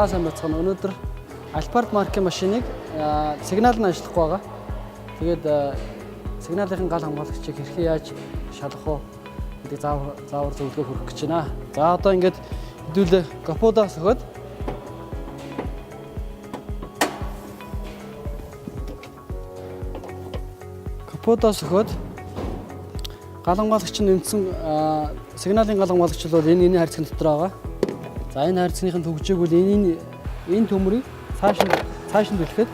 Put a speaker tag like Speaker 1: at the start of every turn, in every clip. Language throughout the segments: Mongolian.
Speaker 1: За сайн байцгаана. Өнөөдөр Alphard маркийн машиныг сигнал нь ажиллахгүй байгаа. Тэгээд сигналын гал хамгаалагчийг хэрхэн яаж шалгах вэ гэдэг заавар зөвлөгөө хүргэх гэж байна. За одоо ингээд хэдүүлээ капотоос өгөөд гал хамгаалагч нь нэмсэн сигналын гал хамгаалагч бол энэ хайрцаг дотор байгаа. За энэ хайрцагын төгжээг бол энэ төмрийг цааш нь түлхэхэд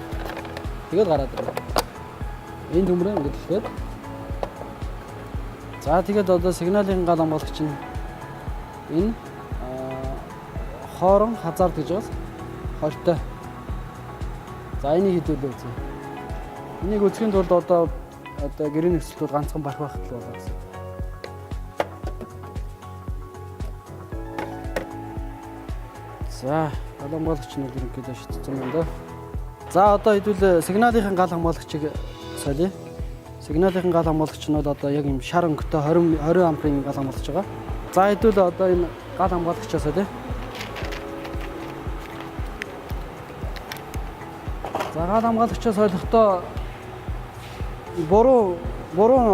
Speaker 1: тэгээд гараад ирнэ. Энэ төмрөө ингээд түлхэхэд. За тэгээд одоо сигналын гал хамгаалагч нь энэ хоорон хазард гэж бас хортой. За энийг хэдүүлээ үзье. Энийг үзэхийн тулд одоо гэрийн нөхцөлд ганцхан барах байх л болоо гэсэн. За гал хамгаалагч нь ерөнхийдөө шийдсэн юм да. За одоо хэдүүл сигналын гал хамгаалагчийг солиё. Сигналын гал хамгаалагч нь бол одоо яг юм шар өнгөтэй 20 амперын гал хамгаалагч байгаа. За хэдүүл одоо энэ гал хамгаалагчаа солиё. За гал хамгаалагчаа солихдоо буруу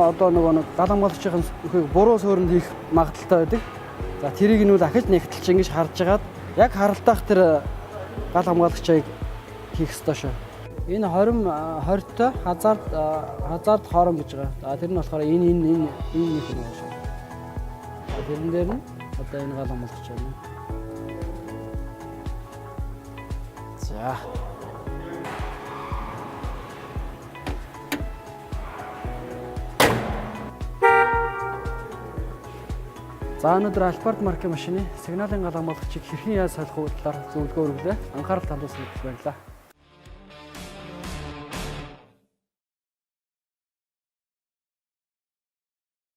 Speaker 1: одоо нэг гал хамгаалагчийн буруу суурьнд хийх магадaltaй байдаг. За тэрийг нь дахиж нэгтэлж ингэж харж агаад яг харалтаах тэр гал хамгаалагчийг хийх ёстой шүү. Энэ 20-той хазард хоорон гэж байгаа. За тэр нь болохоор энэ нэг юм байна шүү. Тэрэн дээр нь одоо энэ гал хамгаалагч байна. За. За өнөөдөр Alphard маркийн машины сигналын гал хамгаалагчийг хэрхэн яаж солих вэ талаар зөвлөгөө өргөлөө. Анхаарал тандуулсанд баярлалаа.